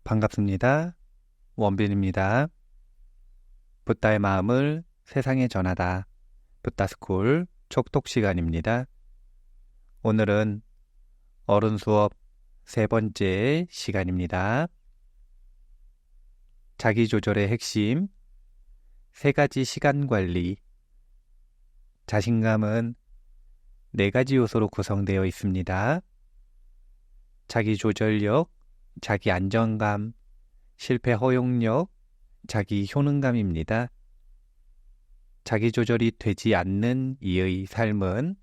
반갑습니다. 원빈입니다. 붓다의 마음을 세상에 전하다. 붓다스쿨 촉독 시간입니다. 오늘은 어른 수업 세 번째 시간입니다. 자기조절의 핵심, 세 가지 시간 관리. 자신감은 네 가지 요소로 구성되어 있습니다. 자기조절력, 자기 안정감, 실패 허용력, 자기 효능감입니다. 자기 조절이 되지 않는 이의 삶은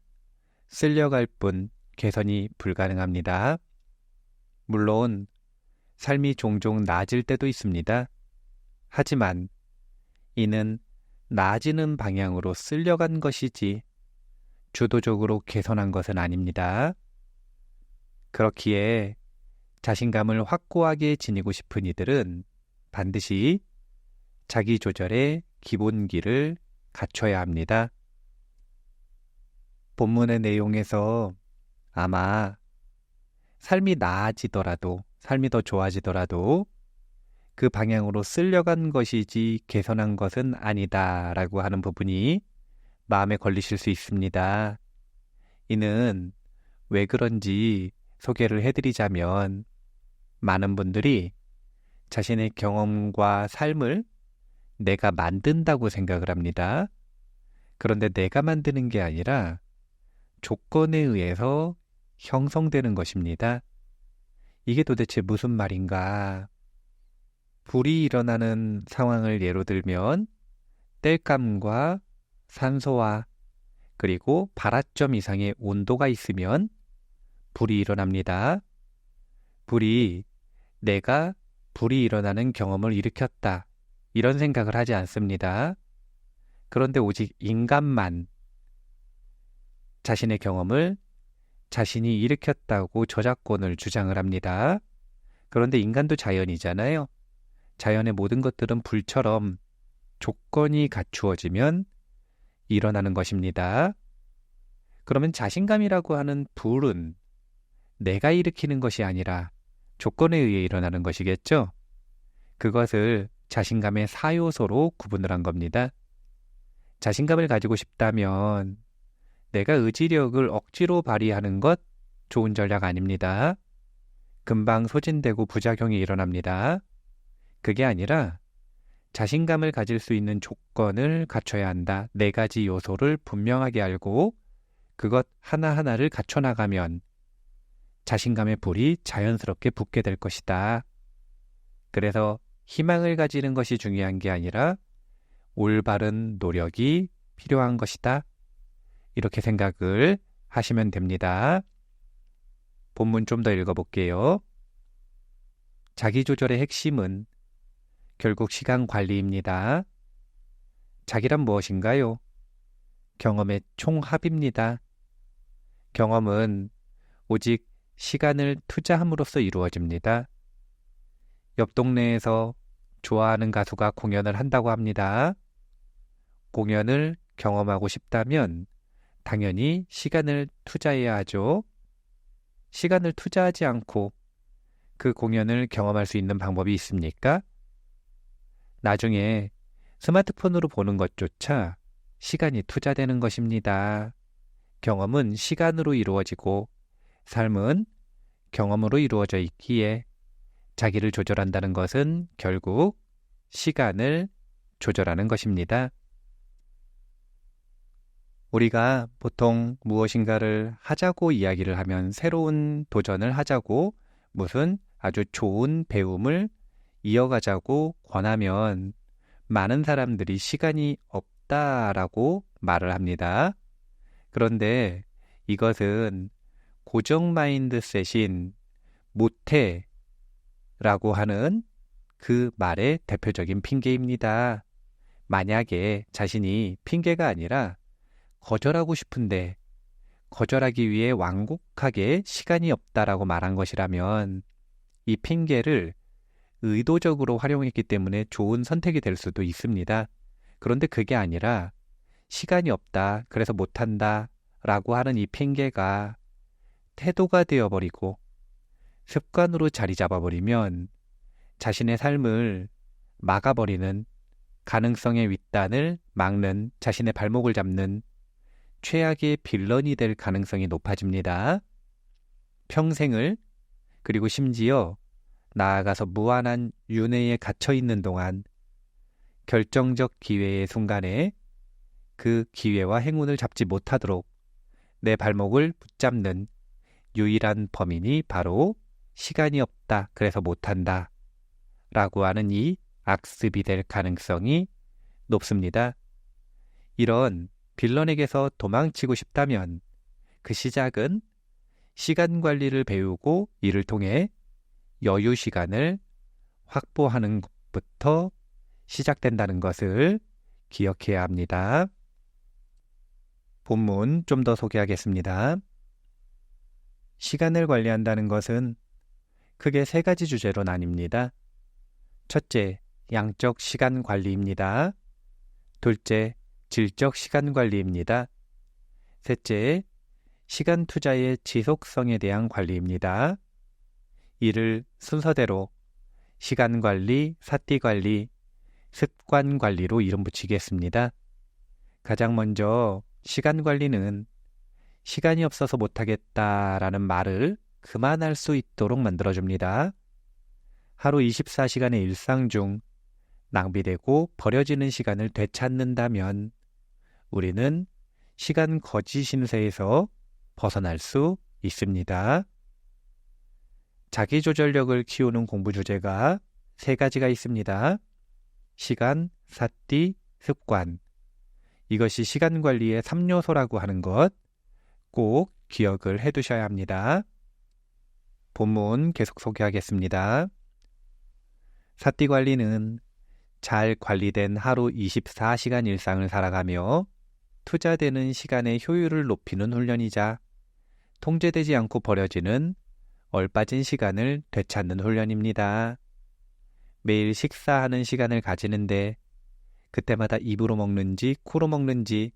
쓸려갈 뿐 개선이 불가능합니다. 물론 삶이 종종 나아질 때도 있습니다. 하지만 이는 나아지는 방향으로 쓸려간 것이지 주도적으로 개선한 것은 아닙니다. 그렇기에 자신감을 확고하게 지니고 싶은 이들은 반드시 자기 조절의 기본기를 갖춰야 합니다. 본문의 내용에서 아마 삶이 나아지더라도, 삶이 더 좋아지더라도 그 방향으로 쓸려간 것이지 개선한 것은 아니다라고 하는 부분이 마음에 걸리실 수 있습니다. 이는 왜 그런지 소개를 해드리자면 많은 분들이 자신의 경험과 삶을 내가 만든다고 생각을 합니다. 그런데 내가 만드는 게 아니라 조건에 의해서 형성되는 것입니다. 이게 도대체 무슨 말인가? 불이 일어나는 상황을 예로 들면 땔감과 산소와 그리고 발화점 이상의 온도가 있으면 불이 일어납니다. 내가 불이 일어나는 경험을 일으켰다. 이런 생각을 하지 않습니다. 그런데 오직 인간만 자신의 경험을 자신이 일으켰다고 저작권을 주장을 합니다. 그런데 인간도 자연이잖아요. 자연의 모든 것들은 불처럼 조건이 갖추어지면 일어나는 것입니다. 그러면 자신감이라고 하는 불은 내가 일으키는 것이 아니라 조건에 의해 일어나는 것이겠죠? 그것을 자신감의 4요소로 구분을 한 겁니다. 자신감을 가지고 싶다면 내가 의지력을 억지로 발휘하는 것 좋은 전략 아닙니다. 금방 소진되고 부작용이 일어납니다. 그게 아니라 자신감을 가질 수 있는 조건을 갖춰야 한다. 네 가지 요소를 분명하게 알고 그것 하나하나를 갖춰나가면 자신감의 불이 자연스럽게 붙게 될 것이다. 그래서 희망을 가지는 것이 중요한 게 아니라 올바른 노력이 필요한 것이다. 이렇게 생각을 하시면 됩니다. 본문 좀 더 읽어볼게요. 자기조절의 핵심은 결국 시간 관리입니다. 자기란 무엇인가요? 경험의 총합입니다. 경험은 오직 시간을 투자함으로써 이루어집니다. 옆 동네에서 좋아하는 가수가 공연을 한다고 합니다. 공연을 경험하고 싶다면 당연히 시간을 투자해야 하죠. 시간을 투자하지 않고 그 공연을 경험할 수 있는 방법이 있습니까? 나중에 스마트폰으로 보는 것조차 시간이 투자되는 것입니다. 경험은 시간으로 이루어지고 삶은 경험으로 이루어져 있기에 자기를 조절한다는 것은 결국 시간을 조절하는 것입니다. 우리가 보통 무엇인가를 하자고 이야기를 하면 새로운 도전을 하자고 무슨 아주 좋은 배움을 이어가자고 권하면 많은 사람들이 시간이 없다라고 말을 합니다. 그런데 이것은 고정 마인드셋인 못해 라고 하는 그 말의 대표적인 핑계입니다. 만약에 자신이 핑계가 아니라 거절하고 싶은데 거절하기 위해 완곡하게 시간이 없다라고 말한 것이라면 이 핑계를 의도적으로 활용했기 때문에 좋은 선택이 될 수도 있습니다. 그런데 그게 아니라 시간이 없다, 그래서 못한다 라고 하는 이 핑계가 태도가 되어버리고 습관으로 자리 잡아버리면 자신의 삶을 막아버리는, 가능성의 윗단을 막는, 자신의 발목을 잡는 최악의 빌런이 될 가능성이 높아집니다. 평생을, 그리고 심지어 나아가서 무한한 윤회에 갇혀 있는 동안 결정적 기회의 순간에 그 기회와 행운을 잡지 못하도록 내 발목을 붙잡는 유일한 범인이 바로 시간이 없다, 그래서 못한다 라고 하는 이 악습이 될 가능성이 높습니다. 이런 빌런에게서 도망치고 싶다면 그 시작은 시간 관리를 배우고 이를 통해 여유 시간을 확보하는 것부터 시작된다는 것을 기억해야 합니다. 본문 좀 더 소개하겠습니다. 시간을 관리한다는 것은 크게 세 가지 주제로 나뉩니다. 첫째, 양적 시간 관리입니다. 둘째, 질적 시간 관리입니다. 셋째, 시간 투자의 지속성에 대한 관리입니다. 이를 순서대로 시간 관리, 사띠 관리, 습관 관리로 이름 붙이겠습니다. 가장 먼저 시간 관리는 시간이 없어서 못하겠다라는 말을 그만할 수 있도록 만들어줍니다. 하루 24시간의 일상 중 낭비되고 버려지는 시간을 되찾는다면 우리는 시간 거지 신세에서 벗어날 수 있습니다. 자기조절력을 키우는 공부 주제가 세 가지가 있습니다. 시간, 사띠, 습관. 이것이 시간 관리의 3요소라고 하는 것 꼭 기억을 해두셔야 합니다. 본문 계속 소개하겠습니다. 사띠 관리는 잘 관리된 하루 24시간 일상을 살아가며 투자되는 시간의 효율을 높이는 훈련이자 통제되지 않고 버려지는 얼빠진 시간을 되찾는 훈련입니다. 매일 식사하는 시간을 가지는데 그때마다 입으로 먹는지 코로 먹는지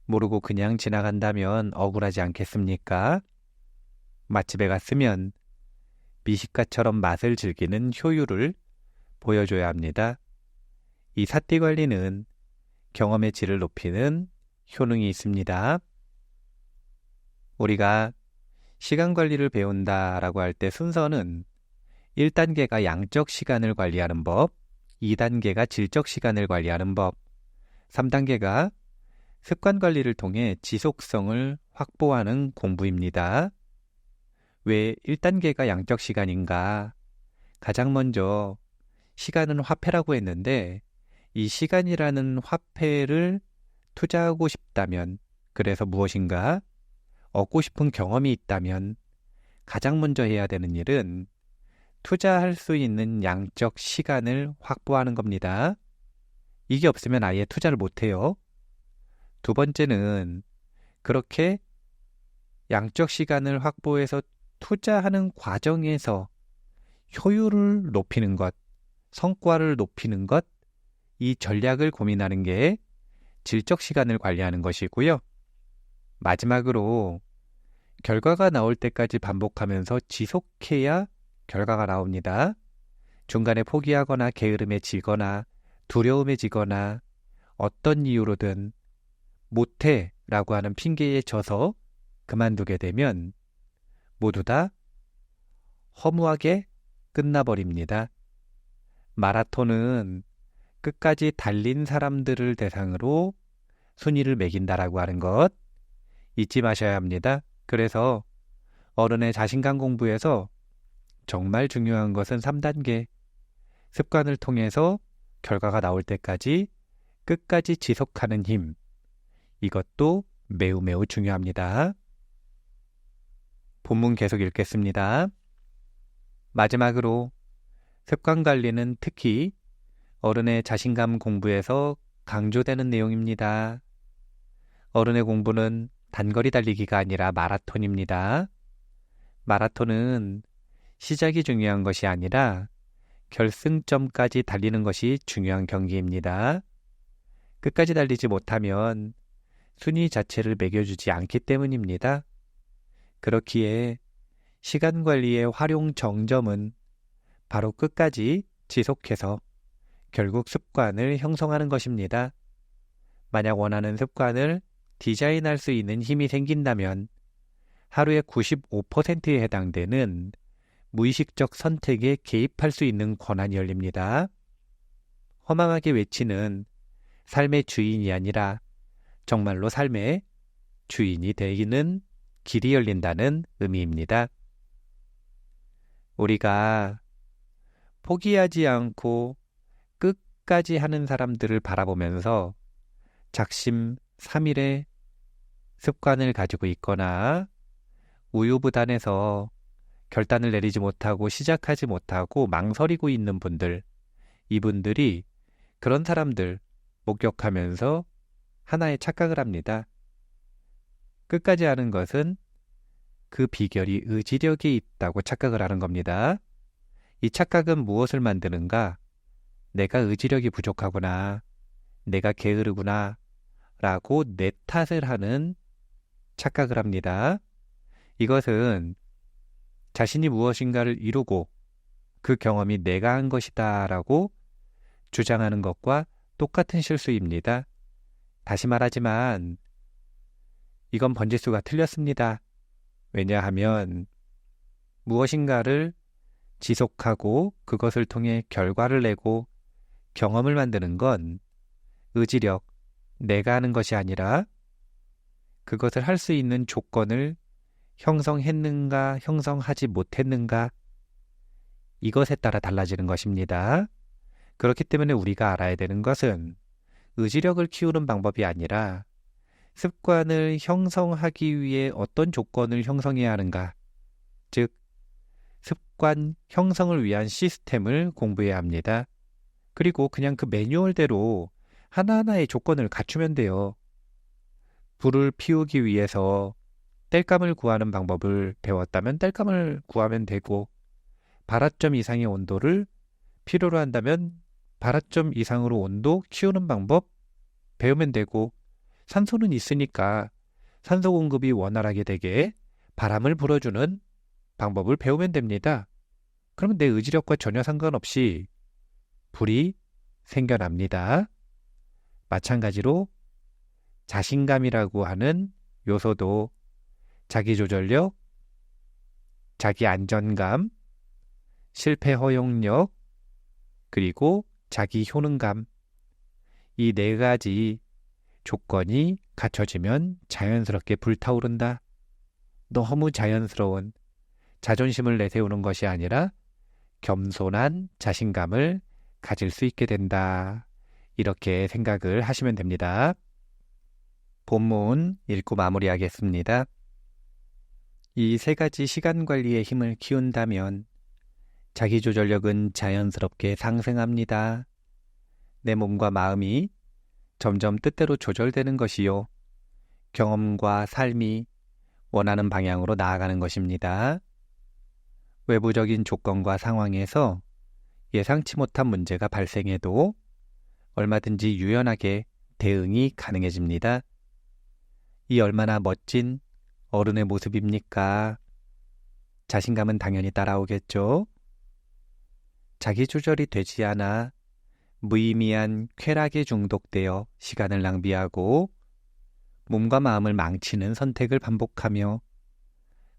모르고 그냥 지나간다면 억울하지 않겠습니까? 맛집에 갔으면 미식가처럼 맛을 즐기는 효율을 보여줘야 합니다. 이 사띠 관리는 경험의 질을 높이는 효능이 있습니다. 우리가 시간 관리를 배운다라고 할 때 순서는 1단계가 양적 시간을 관리하는 법, 2단계가 질적 시간을 관리하는 법, 3단계가 습관 관리를 통해 지속성을 확보하는 공부입니다. 왜 1단계가 양적 시간인가? 가장 먼저 시간은 화폐라고 했는데 이 시간이라는 화폐를 투자하고 싶다면, 그래서 무엇인가 얻고 싶은 경험이 있다면 가장 먼저 해야 되는 일은 투자할 수 있는 양적 시간을 확보하는 겁니다. 이게 없으면 아예 투자를 못해요. 두 번째는 그렇게 양적 시간을 확보해서 투자하는 과정에서 효율을 높이는 것, 성과를 높이는 것, 이 전략을 고민하는 게 질적 시간을 관리하는 것이고요. 마지막으로 결과가 나올 때까지 반복하면서 지속해야 결과가 나옵니다. 중간에 포기하거나 게으름에 지거나 두려움에 지거나 어떤 이유로든 못해 라고 하는 핑계에 져서 그만두게 되면 모두 다 허무하게 끝나버립니다. 마라톤은 끝까지 달린 사람들을 대상으로 순위를 매긴다라고 하는 것 잊지 마셔야 합니다. 그래서 어른의 자신감 공부에서 정말 중요한 것은 3단계 습관을 통해서 결과가 나올 때까지 끝까지 지속하는 힘, 이것도 매우 매우 중요합니다. 본문 계속 읽겠습니다. 마지막으로 습관 관리는 특히 어른의 자신감 공부에서 강조되는 내용입니다. 어른의 공부는 단거리 달리기가 아니라 마라톤입니다. 마라톤은 시작이 중요한 것이 아니라 결승점까지 달리는 것이 중요한 경기입니다. 끝까지 달리지 못하면 순위 자체를 매겨주지 않기 때문입니다. 그렇기에 시간 관리의 활용 정점은 바로 끝까지 지속해서 결국 습관을 형성하는 것입니다. 만약 원하는 습관을 디자인할 수 있는 힘이 생긴다면 하루의 95%에 해당되는 무의식적 선택에 개입할 수 있는 권한이 열립니다. 허망하게 외치는 삶의 주인이 아니라 정말로 삶의 주인이 되기는 길이 열린다는 의미입니다. 우리가 포기하지 않고 끝까지 하는 사람들을 바라보면서 작심삼일의 습관을 가지고 있거나 우유부단해서 결단을 내리지 못하고 시작하지 못하고 망설이고 있는 분들, 이분들이 그런 사람들 목격하면서 하나의 착각을 합니다. 끝까지 하는 것은 그 비결이 의지력에 있다고 착각을 하는 겁니다. 이 착각은 무엇을 만드는가? 내가 의지력이 부족하구나, 내가 게으르구나 라고 내 탓을 하는 착각을 합니다. 이것은 자신이 무엇인가를 이루고 그 경험이 내가 한 것이다 라고 주장하는 것과 똑같은 실수입니다. 다시 말하지만 이건 번지수가 틀렸습니다. 왜냐하면 무엇인가를 지속하고 그것을 통해 결과를 내고 경험을 만드는 건 의지력, 내가 하는 것이 아니라 그것을 할 수 있는 조건을 형성했는가, 형성하지 못했는가, 이것에 따라 달라지는 것입니다. 그렇기 때문에 우리가 알아야 되는 것은 의지력을 키우는 방법이 아니라 습관을 형성하기 위해 어떤 조건을 형성해야 하는가, 즉 습관 형성을 위한 시스템을 공부해야 합니다. 그리고 그냥 그 매뉴얼대로 하나하나의 조건을 갖추면 돼요. 불을 피우기 위해서 땔감을 구하는 방법을 배웠다면 땔감을 구하면 되고, 발화점 이상의 온도를 필요로 한다면 발화점 이상으로 온도 키우는 방법 배우면 되고, 산소는 있으니까 산소 공급이 원활하게 되게 바람을 불어주는 방법을 배우면 됩니다. 그러면 내 의지력과 전혀 상관없이 불이 생겨납니다. 마찬가지로 자신감이라고 하는 요소도 자기조절력, 자기 안전감, 실패 허용력, 그리고 자기 효능감, 이 네 가지 조건이 갖춰지면 자연스럽게 불타오른다. 너무 자연스러운 자존심을 내세우는 것이 아니라 겸손한 자신감을 가질 수 있게 된다. 이렇게 생각을 하시면 됩니다. 본문 읽고 마무리하겠습니다. 이 세 가지 시간 관리의 힘을 키운다면 자기조절력은 자연스럽게 상승합니다. 내 몸과 마음이 점점 뜻대로 조절되는 것이요, 경험과 삶이 원하는 방향으로 나아가는 것입니다. 외부적인 조건과 상황에서 예상치 못한 문제가 발생해도 얼마든지 유연하게 대응이 가능해집니다. 이 얼마나 멋진 어른의 모습입니까? 자신감은 당연히 따라오겠죠. 자기 조절이 되지 않아 무의미한 쾌락에 중독되어 시간을 낭비하고 몸과 마음을 망치는 선택을 반복하며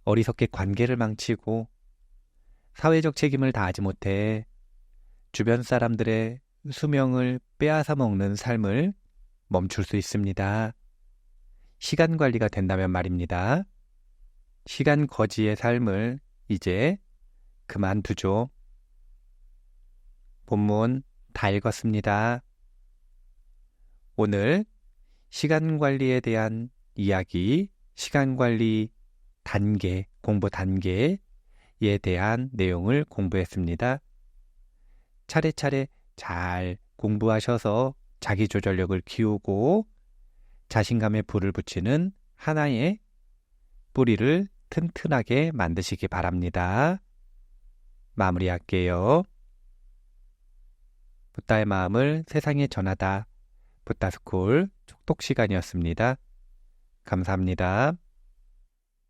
어리석게 관계를 망치고 사회적 책임을 다하지 못해 주변 사람들의 수명을 빼앗아 먹는 삶을 멈출 수 있습니다. 시간 관리가 된다면 말입니다. 시간 거지의 삶을 이제 그만두죠. 본문 다 읽었습니다. 오늘 시간 관리에 대한 이야기, 시간 관리 단계, 공부 단계에 대한 내용을 공부했습니다. 차례차례 잘 공부하셔서 자기 조절력을 키우고 자신감에 불을 붙이는 하나의 뿌리를 튼튼하게 만드시기 바랍니다. 마무리할게요. 붓다의 마음을 세상에 전하다. 붓다스쿨 촉독 시간이었습니다. 감사합니다.